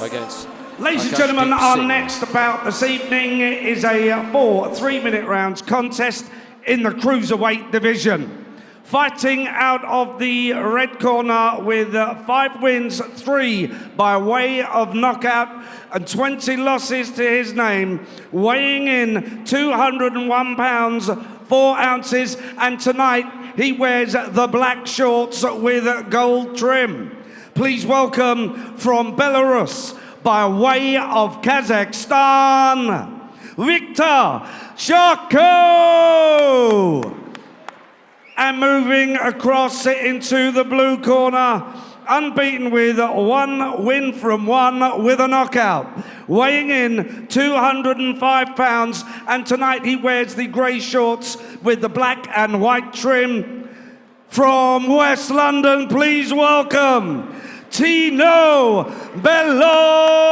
against... Ladies and gentlemen, our next bout this evening is a 4 3-minute rounds contest in the Cruiserweight division. Fighting out of the red corner with 5 wins, 3 by way of knockout and 20 losses to his name, weighing in 201 pounds, 4 ounces, and tonight he wears the black shorts with gold trim. Please welcome from Belarus, by way of Kazakhstan, Viktor Chvarkou. And moving across into the blue corner, unbeaten with 1 win from 1 with a knockout, weighing in 205 pounds, and tonight he wears the grey shorts with the black and white trim. From West London, please welcome Tino Bellot.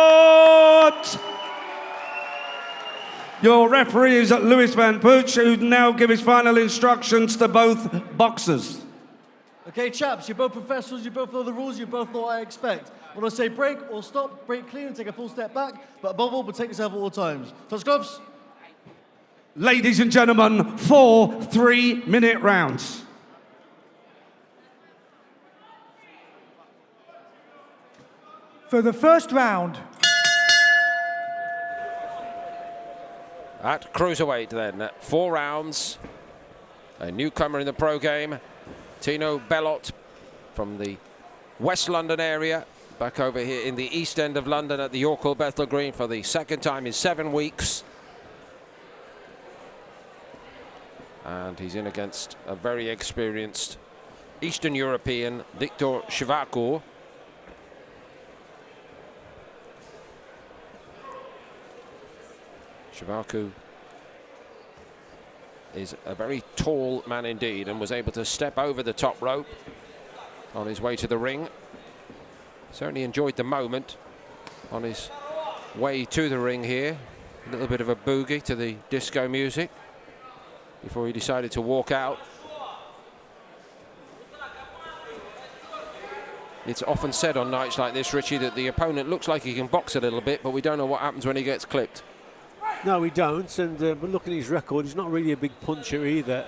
Your referee is Louis Van Pooch, who now give his final instructions to both boxers. Okay, chaps, you're both professionals, you both know the rules, you both know what I expect. When I say break or stop, break clean and take a full step back, but above all, protect yourself at all times. Touch gloves. Ladies and gentlemen, 4 3-minute rounds. For the first round. At Cruiserweight then, 4 rounds. A newcomer in the pro game, Tino Bellot from the West London area, back over here in the East End of London at the York Hall Bethnal Green for the second time in 7 weeks. And he's in against a very experienced Eastern European, Viktor Chvarkou. Chvarkou is a very tall man indeed and was able to step over the top rope on his way to the ring. Certainly enjoyed the moment on his way to the ring here. A little bit of a boogie to the disco music before he decided to walk out. It's often said on nights like this, Richie, that the opponent looks like he can box a little bit, but we don't know what happens when he gets clipped. No, we don't, and but look at his record, he's not really a big puncher either.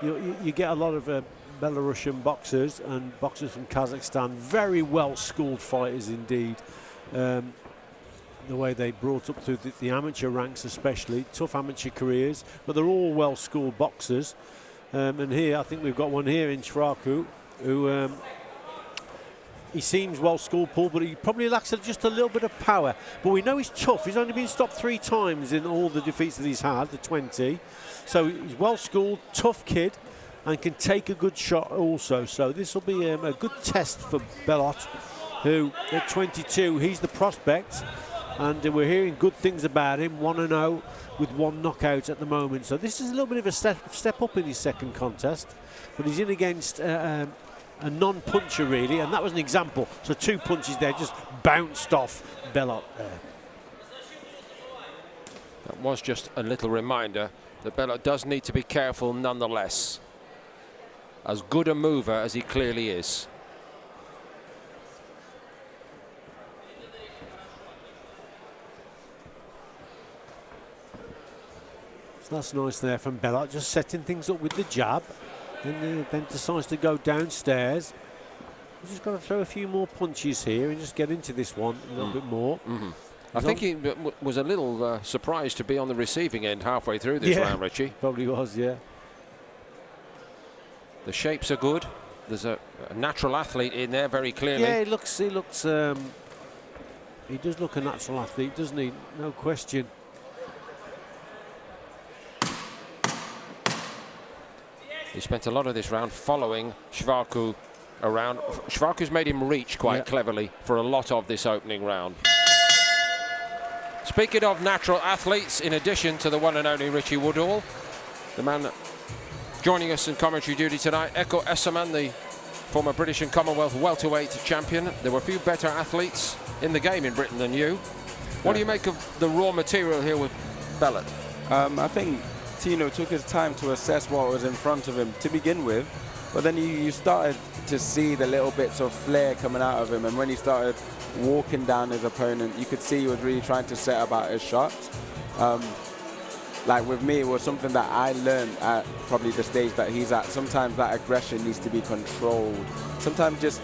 You get a lot of Belarusian boxers and boxers from Kazakhstan, very well-schooled fighters indeed. The way they brought up through the amateur ranks especially, tough amateur careers, but they're all well-schooled boxers. And here, I think we've got one here in Chvarkou, who he seems well-schooled, Paul, but he probably lacks just a little bit of power. But we know he's tough. He's only been stopped 3 times in all the defeats that he's had, the 20. So he's well-schooled, tough kid, and can take a good shot also. So this will be a good test for Bellot, who at 22, he's the prospect. And we're hearing good things about him, 1-0 with 1 knockout at the moment. So this is a little bit of a step up in his second contest. But he's in against a non-puncher really, and that was an example. So 2 punches there just bounced off Bellot there. That was just a little reminder that Bellot does need to be careful nonetheless. As good a mover as he clearly is. So that's nice there from Bellot, just setting things up with the jab. And then decides to go downstairs. He's just got to throw a few more punches here and just get into this one a little bit more. I think he was a little surprised to be on the receiving end halfway through this round, Richie. Probably was, yeah. The shapes are good. There's a natural athlete in there very clearly. Yeah, he does look a natural athlete, doesn't he? No question. He spent a lot of this round following Chvarkou around. Chvarkou's made him reach quite cleverly for a lot of this opening round. Speaking of natural athletes, in addition to the one and only Richie Woodall, the man joining us in commentary duty tonight, Eko Esserman, the former British and Commonwealth welterweight champion. There were a few better athletes in the game in Britain than you. What do you make of the raw material here with Bellot? I think Tino took his time to assess what was in front of him to begin with. But then you started to see the little bits of flair coming out of him, and when he started walking down his opponent, you could see he was really trying to set about his shots. Like with me, it was something that I learned at probably the stage that he's at. Sometimes that aggression needs to be controlled. Sometimes just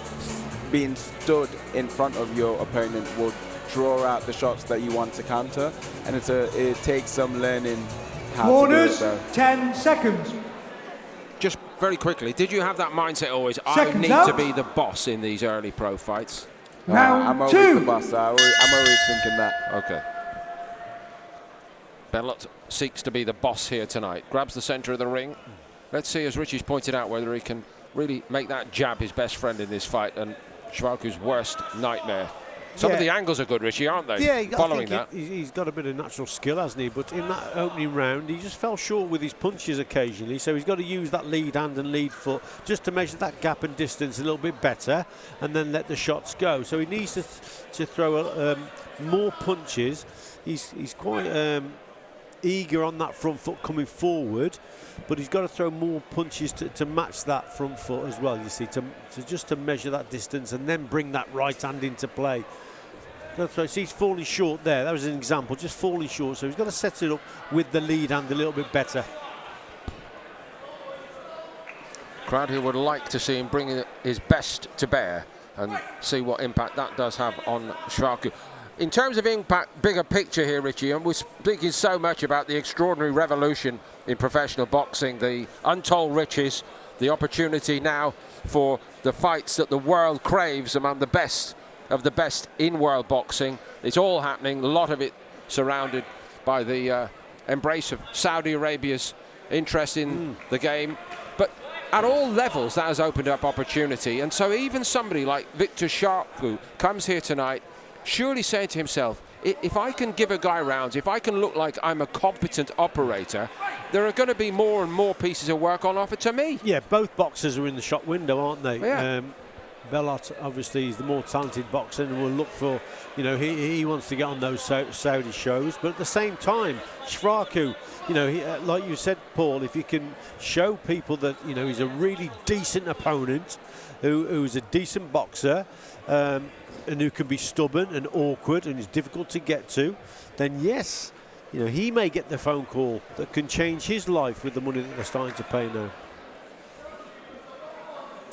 being stood in front of your opponent will draw out the shots that you want to counter, and it takes some learning how Corners, to do it. 10 seconds. Just very quickly, did you have that mindset always? I Seconds need out. to be the boss in these early pro fights. Round I'm always two. the boss. I'm always thinking that. Okay. Bellot seeks to be the boss here tonight. Grabs the center of the ring. Let's see, as Richie's pointed out, whether he can really make that jab his best friend in this fight and Chvarkou's worst nightmare. Some of the angles are good, Richie, aren't they? Yeah, Following I think that. he's got a bit of natural skill, hasn't he? But in that opening round, he just fell short with his punches occasionally. So he's got to use that lead hand and lead foot just to measure that gap and distance a little bit better, and then let the shots go. So he needs to throw more punches. He's quite eager on that front foot coming forward, but he's got to throw more punches to match that front foot as well, you see, to measure that distance and then bring that right hand into play. So he's falling short there. That was an example, just falling short. So he's got to set it up with the lead hand a little bit better. Crowd who would like to see him bring his best to bear and see what impact that does have on Chvarkou. In terms of impact, bigger picture here, Richie, and we're speaking so much about the extraordinary revolution in professional boxing, the untold riches, the opportunity now for the fights that the world craves among the best of the best in world boxing. It's all happening, a lot of it surrounded by the embrace of Saudi Arabia's interest in the game. But at all levels, that has opened up opportunity. And so even somebody like Victor Chvarkou comes here tonight, surely saying to himself, if I can give a guy rounds, if I can look like I'm a competent operator, there are going to be more and more pieces of work on offer to me. Yeah, both boxers are in the shop window, aren't they? Yeah. Bellot obviously is the more talented boxer and will look for, you know, he wants to get on those Saudi shows, but at the same time, Chvarkou, you know, like you said, Paul, if you can show people that, you know, he's a really decent opponent, who's a decent boxer, and who can be stubborn and awkward and is difficult to get to, then yes, you know, he may get the phone call that can change his life with the money that they're starting to pay now.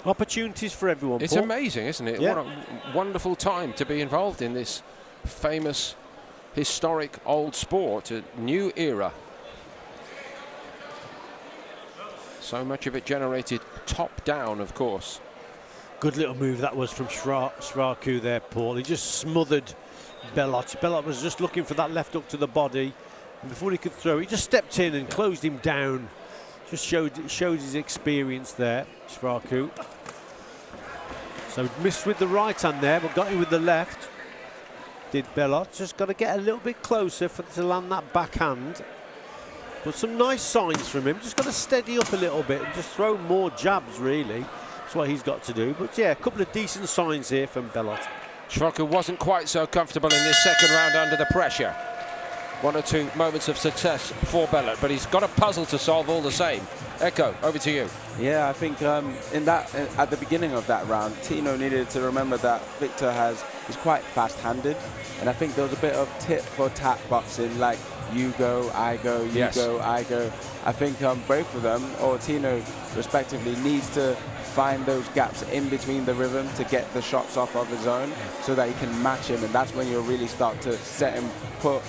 Opportunities for everyone. It's Paul. amazing, isn't it? Yeah. What a wonderful time to be involved in this famous, historic old sport, a new era. So much of it generated top down, of course. Good little move that was from Chvarkou there, Paul. He just smothered Bellot. Bellot was just looking for that left hook to the body, and before he could throw, he just stepped in and closed him down. Just showed his experience there, Chvarkou. So missed with the right hand there, but got him with the left. Did Bellot. Just got to get a little bit closer to land that backhand. But some nice signs from him. Just got to steady up a little bit and just throw more jabs, really. That's what he's got to do. But yeah, a couple of decent signs here from Bellot. Chvarkou wasn't quite so comfortable in this second round under the pressure. One or two moments of success for Bellot, but he's got a puzzle to solve all the same. Echo, over to you. Yeah, I think at the beginning of that round, Tino needed to remember that Victor is quite fast-handed, and I think there was a bit of tit-for-tat boxing, like you go, I go, you go, I go. I think both of them, or Tino respectively, needs to find those gaps in between the rhythm to get the shots off of his own so that he can match him, and that's when you'll really start to set him, put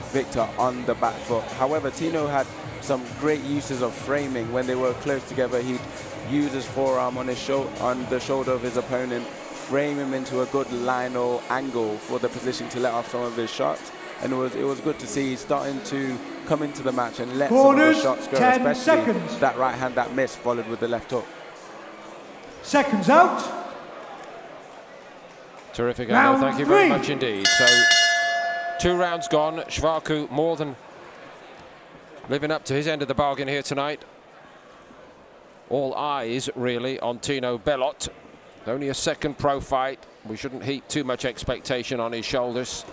Victor on the back foot. However, Tino had some great uses of framing. When they were close together, he'd use his forearm on the shoulder of his opponent, frame him into a good line or angle for the position to let off some of his shots. And it was good to see he's starting to come into the match and let Corners, some of the shots go, 10 especially seconds. that right hand that missed, followed with the left hook. Seconds out. Terrific, Round Anno. Thank you very three. much indeed. So, 2 rounds gone. Chvarkou more than living up to his end of the bargain here tonight. All eyes, really, on Tino Bellot. Only a second pro fight. We shouldn't heap too much expectation on his shoulders.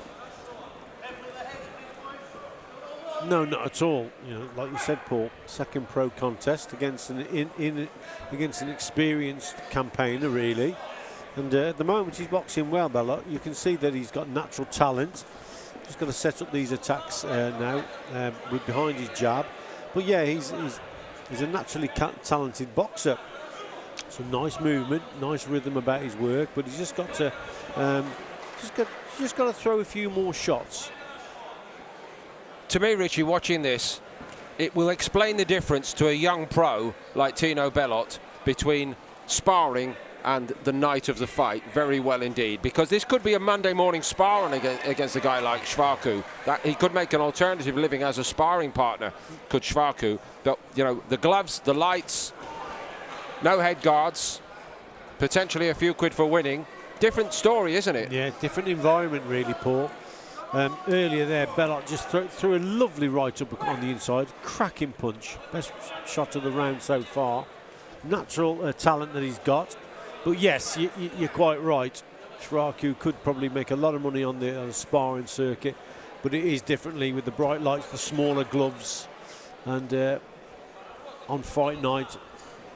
No, not at all. You know, like you said, Paul, second pro contest against against an experienced campaigner, really. And at the moment, he's boxing well, Bellot. You can see that he's got natural talent. He's got to set up these attacks now with behind his jab. But yeah, he's a naturally talented boxer. Some nice movement, nice rhythm about his work, but he's just got to just got to throw a few more shots. To me, Richie, watching this, it will explain the difference to a young pro like Tino Bellot between sparring and the night of the fight very well indeed, because this could be a Monday morning sparring against a guy like Chvarkou. That he could make an alternative living as a sparring partner, could Chvarkou. But you know, the gloves, the lights, no head guards, potentially a few quid for winning. Different story, isn't it? Yeah, different environment really, Paul. Earlier there, Bellot just threw a lovely right up on the inside, cracking punch, best shot of the round so far. Natural talent that he's got. But yes, you're quite right. Chvarkou could probably make a lot of money on the sparring circuit, but it is differently with the bright lights, the smaller gloves, and on fight night,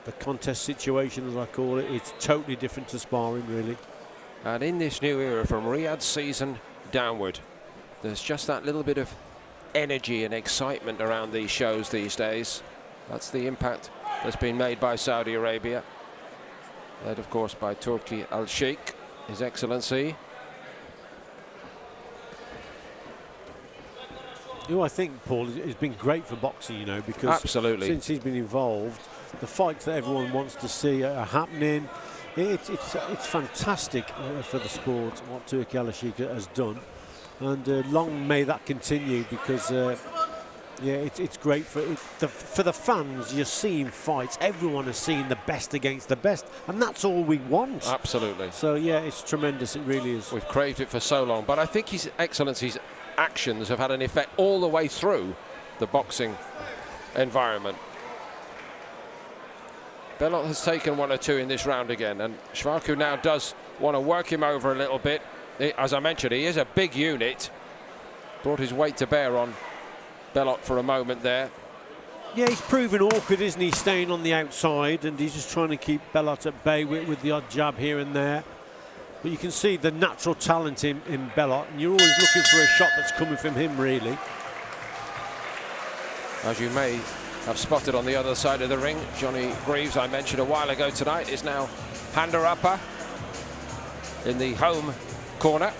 the contest situation, as I call it, it's totally different to sparring, really. And in this new era, from Riyadh season downward, there's just that little bit of energy and excitement around these shows these days. That's the impact that's been made by Saudi Arabia, led of course by Turki Al-Sheikh, His Excellency. Who I think, Paul, has been great for boxing, you know, because absolutely, since he's been involved, the fights that everyone wants to see are happening. It's fantastic for the sport what Turki Al-Sheikh has done, and long may that continue, because yeah, it's great for the fans. You're seeing fights. Everyone is seeing the best against the best, and that's all we want. Absolutely. So yeah, it's tremendous. It really is. We've craved it for so long, but I think His Excellency's actions have had an effect all the way through the boxing environment. Bellot has taken 1 or 2 in this round again, and Chvarkou now does want to work him over a little bit. As I mentioned, he is a big unit. Brought his weight to bear on Bellot for a moment there. Yeah, he's proven awkward, isn't he, staying on the outside, and he's just trying to keep Bellot at bay with the odd jab here and there. But you can see the natural talent in Bellot, and you're always looking for a shot that's coming from him, really. As you may have spotted on the other side of the ring, Johnny Greaves, I mentioned a while ago tonight, is now hander upper in the home corner.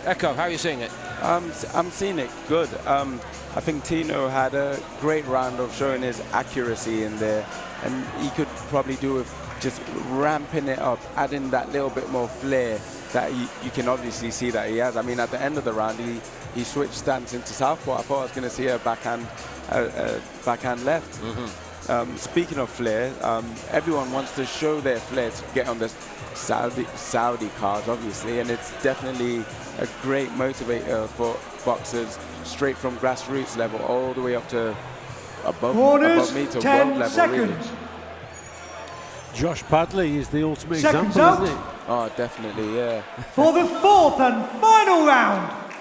Echo, how are you seeing it? I'm seeing it good. I think Tino had a great round of showing his accuracy in there, and he could probably do with just ramping it up, adding that little bit more flair that you can obviously see that he has. I mean, at the end of the round, he switched stance into southpaw. I thought I was going to see a backhand left. Mm-hmm. Speaking of flair, everyone wants to show their flair to get on the Saudi cards, obviously, and it's definitely a great motivator for boxers straight from grassroots level all the way up to above me to 10 world level. seconds. Really. Josh Padley is the ultimate Seconds example, out. isn't he? Oh, definitely, yeah. For the 4th and final round.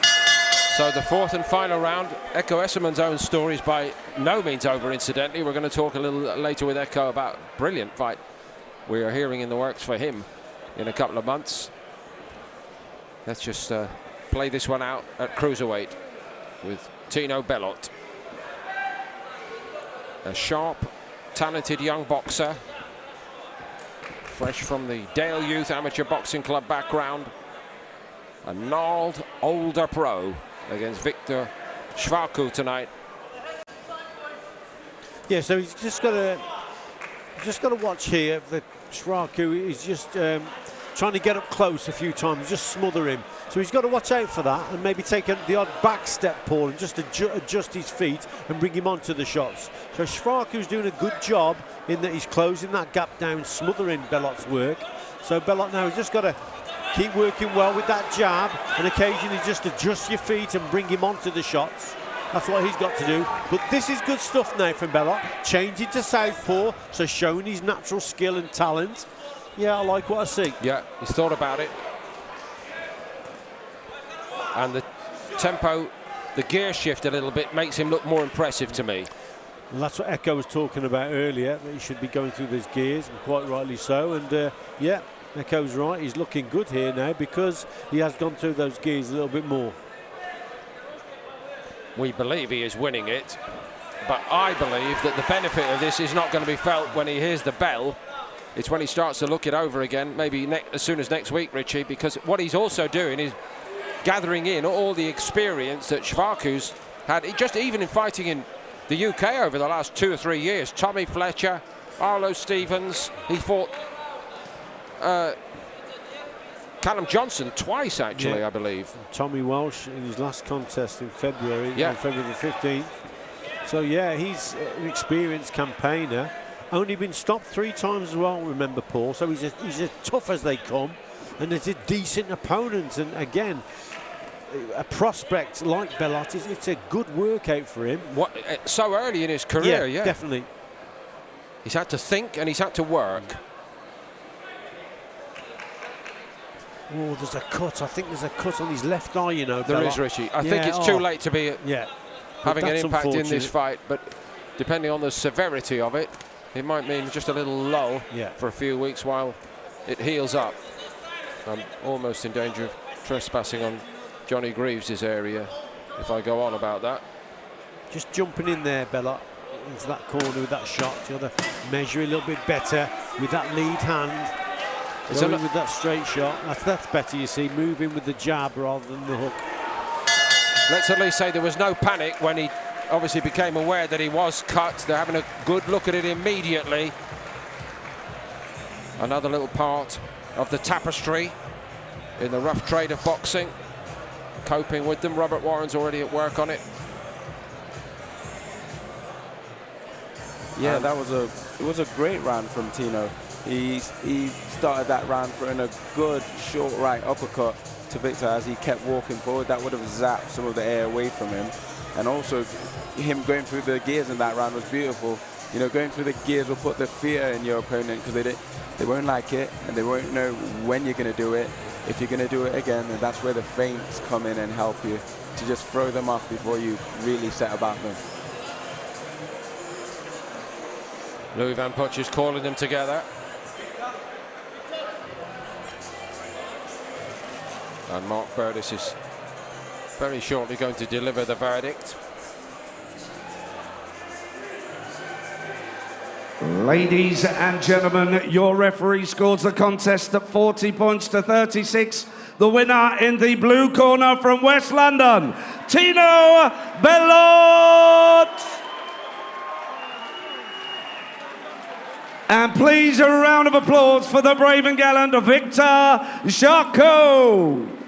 So the 4th and final round. Echo Esserman's own story is by no means over, incidentally. We're going to talk a little later with Echo about a brilliant fight we are hearing in the works for him in a couple of months. Let's just play this one out at Cruiserweight with Tino Bellot. A sharp, talented young boxer, fresh from the Dale Youth Amateur Boxing Club background. A gnarled older pro against Victor Chvarkou tonight. Yeah, so he's just got to watch here that Chvarkou is just trying to get up close a few times, just smother him. So he's got to watch out for that and maybe take the odd back step, Paul, and just adjust his feet and bring him onto the shots. So Chvarkou's doing a good job in that he's closing that gap down, smothering Bellot's work. So Bellot now has just got to keep working well with that jab and occasionally just adjust your feet and bring him onto the shots. That's what he's got to do. But this is good stuff now from Bellot. Changing to southpaw, so showing his natural skill and talent. Yeah, I like what I see. Yeah, he's thought about it. And the tempo the gear shift a little bit makes him look more impressive to me. And that's what Echo was talking about earlier, that he should be going through those gears, and quite rightly so. And yeah, Echo's right. He's looking good here now because he has gone through those gears a little bit more. We believe he is winning it, but I believe that the benefit of this is not going to be felt when he hears the bell. It's when he starts to look it over again, maybe as soon as next week, Richie, because what he's also doing is gathering in all the experience that Chvarkou's had, just even in fighting in the UK over the last 2 or 3 years. Tommy Fletcher, Arlo Stevens, he fought Callum Johnson twice, actually, Yeah. I believe. Tommy Walsh in his last contest in February, Yeah. on February the 15th. So yeah, he's an experienced campaigner. Only been stopped 3 times as well, remember, Paul. So he's as tough as they come, and he's a decent opponent. And again, a prospect like Bellot, it's a good workout for him. What, so early in his career, yeah. Definitely. He's had to think and he's had to work. Oh, there's a cut. I think there's a cut on his left eye, you know. There Bellot. is, Richie. I think Yeah, it's too late to be Yeah. having an That's impact in this unfortunate. fight, but depending on the severity of it, it might mean just a little lull Yeah. for a few weeks while it heals up. I'm almost in danger of trespassing on Johnny Greaves' area if I go on about that. Just jumping in there, Bellot, into that corner with that shot. You got to measure a little bit better with that lead hand. It's Going with that straight shot. That's better, you see. Moving with the jab rather than the hook. Let's at least say there was no panic when he obviously became aware that he was cut. They're having a good look at it immediately. Another little part of the tapestry in the rough trade of boxing. Coping with them. Robert Warren's already at work on it. Yeah, it was a great round from Tino. He started that round in a good short right uppercut to Victor as he kept walking forward. That would have zapped some of the air away from him. And also him going through the gears in that round was beautiful. You know, going through the gears will put the fear in your opponent because they won't like it and they won't know when you're going to do it, if you're going to do it again. And that's where the feints come in and help you to just throw them off before you really set about them. Louis Van Puch is calling them together. And Mark Burtis is very shortly going to deliver the verdict. Ladies and gentlemen, your referee scores the contest at 40 points to 36. The winner in the blue corner from West London, Tino Bellot. And please a round of applause for the brave and gallant Victor Chvarkou.